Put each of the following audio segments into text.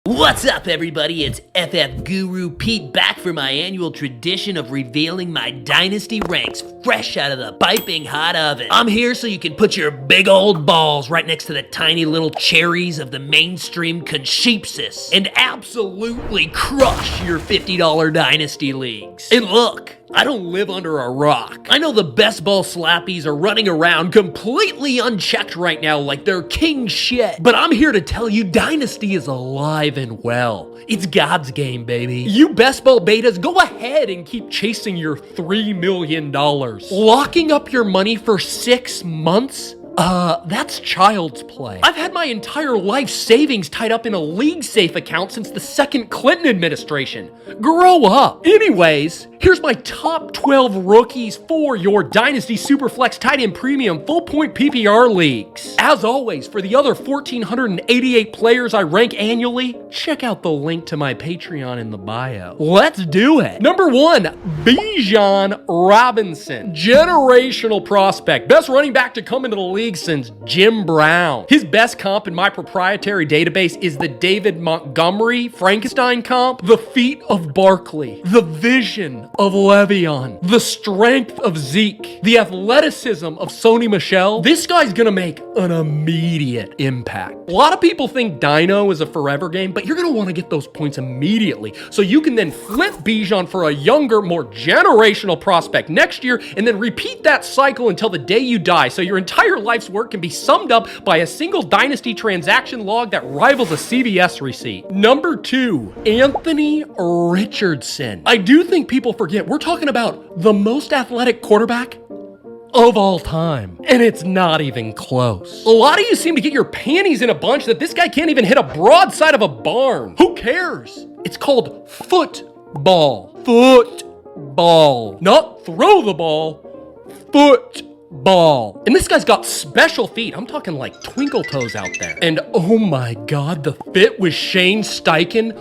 What's up, everybody? It's FFGuruPete back for my annual tradition of revealing my Dynasty ranks fresh out of the piping hot oven. I'm here so you can put your big old balls right next to the tiny little cherries of the mainstream concheapsis and absolutely crush your $50 Dynasty leagues. And look, I don't live under a rock. I know the best ball slappies are running around completely unchecked right now like they're king shit. But I'm here to tell you Dynasty is alive and well. It's God's game, baby. You best ball betas, go ahead and keep chasing your $3 million. Locking up your money for 6 months? That's child's play. I've had my entire life savings tied up in a league safe account since the second Clinton administration. Grow up. Anyways, here's my top 12 rookies for your Dynasty Superflex Tight End Premium Full Point PPR leagues. As always, for the other 1,488 players I rank annually, check out the link to my Patreon in the bio. Let's do it. Number 1, Bijan Robinson. Generational prospect. Best running back to come into the league since Jim Brown. His best comp in my proprietary database is the David Montgomery Frankenstein comp, the feet of Barkley, the vision of Le'Veon, the strength of Zeke, the athleticism of Sony Michel. This guy's gonna make an immediate impact. A lot of people think Dino is a forever game, but you're gonna wanna get those points immediately so you can then flip Bijan for a younger, more generational prospect next year and then repeat that cycle until the day you die so your entire life's work can be summed up by a single Dynasty transaction log that rivals a CVS receipt. Number 2, Anthony Richardson. I do think people forget we're talking about the most athletic quarterback of all time. And it's not even close. A lot of you seem to get your panties in a bunch that this guy can't even hit a broadside of a barn. Who cares? It's called football. Football. Not throw the ball. Football. And this guy's got special feet. I'm talking like twinkle toes out there. And oh my God, the fit with Shane Steichen.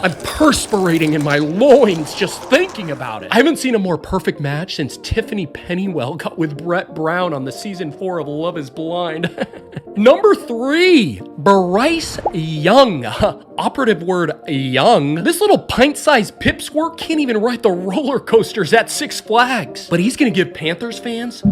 I'm perspirating in my loins just thinking about it. I haven't seen a more perfect match since Tiffany Pennywell got with Brett Brown on the season 4 of Love is Blind. Number 3, Bryce Young. Operative word young. This little pint-sized pipsqueak can't even ride the roller coasters at Six Flags. But he's gonna give Panthers fans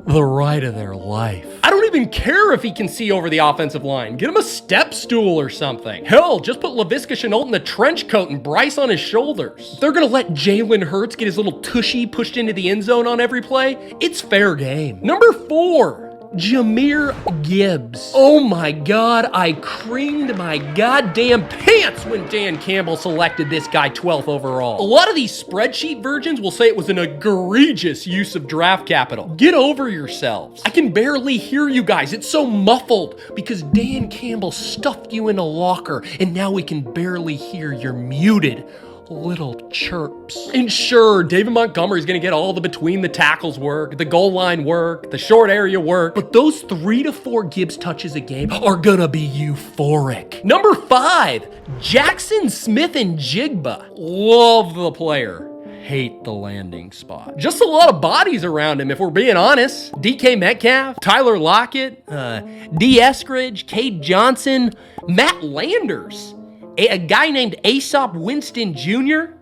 the ride of their life. I don't even care if he can see over the offensive line. Get him a step stool or something. Hell, just put Laviska Shenault in the trench coat and Bryce on his shoulders. If they're gonna let Jalen Hurts get his little tushy pushed into the end zone on every play, it's fair game. Number 4, Jahmyr Gibbs. Oh my God, I creamed my goddamn pants when Dan Campbell selected this guy 12th overall. A lot of these spreadsheet virgins will say it was an egregious use of draft capital. Get over yourselves. I can barely hear you guys. It's so muffled because Dan Campbell stuffed you in a locker and now we can barely hear your muted little chirps. And sure, David Montgomery's gonna get all the between the tackles work, the goal line work, the short area work, but those 3 to 4 Gibbs touches a game are gonna be euphoric. Number 5, Jaxon Smith-Njigba. Love the player. Hate the landing spot. Just a lot of bodies around him, if we're being honest. DK Metcalf, Tyler Lockett, D. Eskridge, Cade Johnson, Matt Landers. A guy named Aesop Winston Jr.?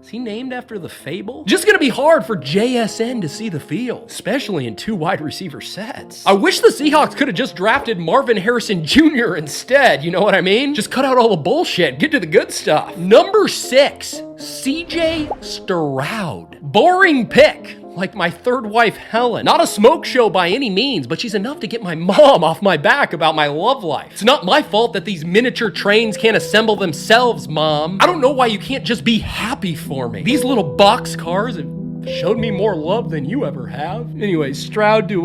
Is he named after the fable? Just gonna be hard for JSN to see the field, especially in 2 wide receiver sets. I wish the Seahawks could have just drafted Marvin Harrison Jr. instead, you know what I mean? Just cut out all the bullshit, get to the good stuff. Number 6, CJ Stroud. Boring pick. Like my third wife, Helen. Not a smoke show by any means, but she's enough to get my mom off my back about my love life. It's not my fault that these miniature trains can't assemble themselves, Mom. I don't know why you can't just be happy for me. These little box cars have showed me more love than you ever have. Anyway, Stroud to,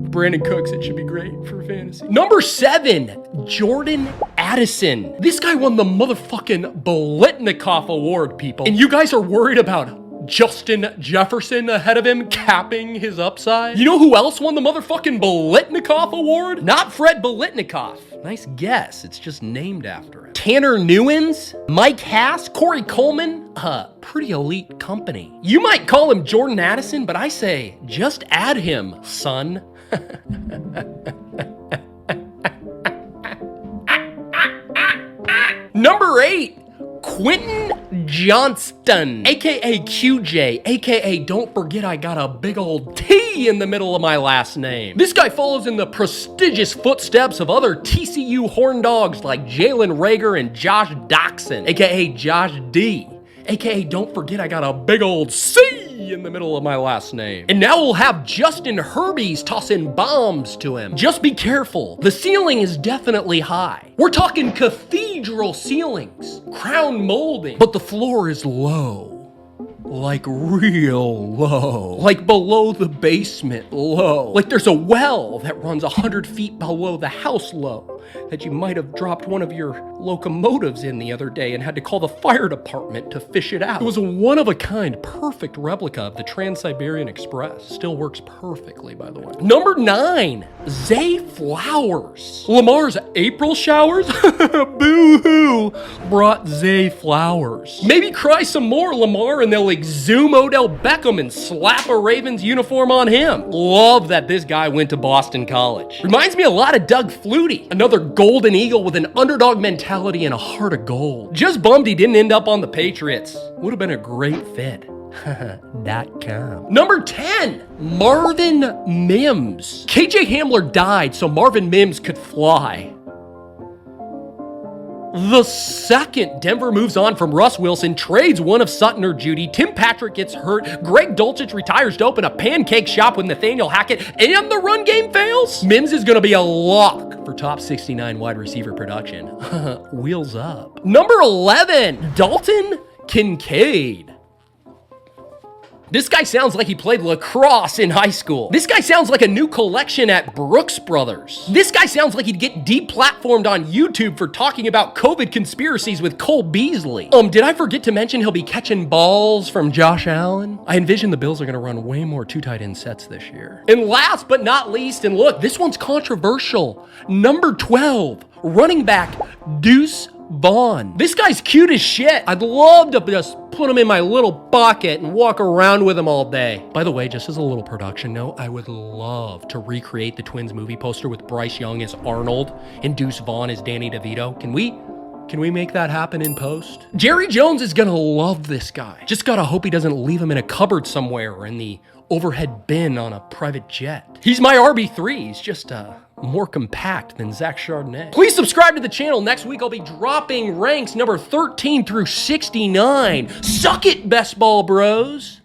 Brandon Cooks, it should be great for fantasy. Number 7, Jordan Addison. This guy won the motherfucking Bolitnikoff Award, people. And you guys are worried about Justin Jefferson ahead of him, capping his upside. You know who else won the motherfucking Bolitnikoff Award? Not Fred Bolitnikoff. Nice guess. It's just named after him. Tanner Newens, Mike Hass, Corey Coleman. Pretty elite company. You might call him Jordan Addison, but I say just add him, son. Number 8. Quentin Johnston, aka QJ, aka don't forget I got a big old T in the middle of my last name. This guy follows in the prestigious footsteps of other TCU horn dogs like Jalen Reagor and Josh Jaxon, aka Josh D, aka don't forget I got a big old C in the middle of my last name. And now we'll have Justin Herbies tossing bombs to him. Just be careful. The ceiling is definitely high. We're talking cathedral ceilings, crown molding, but the floor is low. Like real low. Like below the basement low. Like there's a well that runs 100 feet below the house low that you might have dropped one of your locomotives in the other day and had to call the fire department to fish it out. It was a one-of-a-kind, perfect replica of the Trans-Siberian Express. Still works perfectly, by the way. Number 9, Zay Flowers. Lamar's April showers? Boo-hoo! Brought Zay Flowers. Maybe cry some more, Lamar, and they'll exhume Odell Beckham and slap a Ravens uniform on him. Love that this guy went to Boston College. Reminds me a lot of Doug Flutie, another golden eagle with an underdog mentality and a heart of gold. Just bummed he didn't end up on the Patriots. Would have been a great fit. .com. Number 10, Marvin Mims. KJ Hamler died so Marvin Mims could fly. The second Denver moves on from Russ Wilson, trades one of Sutton or Judy, Tim Patrick gets hurt, Greg Dulcich retires to open a pancake shop with Nathaniel Hackett, and the run game fails, Mims is going to be a lock for top 69 wide receiver production. Wheels up. Number 11, Dalton Kincaid. This guy sounds like he played lacrosse in high school. This guy sounds like a new collection at Brooks Brothers. This guy sounds like he'd get deplatformed on YouTube for talking about COVID conspiracies with Cole Beasley. Did I forget to mention he'll be catching balls from Josh Allen? I envision the Bills are gonna run way more 2 tight end sets this year. And last but not least, and look, this one's controversial. Number 12, running back Deuce Vaughn. This guy's cute as shit. I'd love to just put him in my little bucket and walk around with him all day. By the way, just as a little production note, I would love to recreate the Twins movie poster with Bryce Young as Arnold and Deuce Vaughn as Danny DeVito. Can we make that happen in post? Jerry Jones is gonna love this guy. Just gotta hope he doesn't leave him in a cupboard somewhere or in the overhead bin on a private jet. He's my RB3. He's just more compact than Zach Chardonnay. Please subscribe to the channel. Next week, I'll be dropping ranks number 13 through 69. Suck it, best ball bros.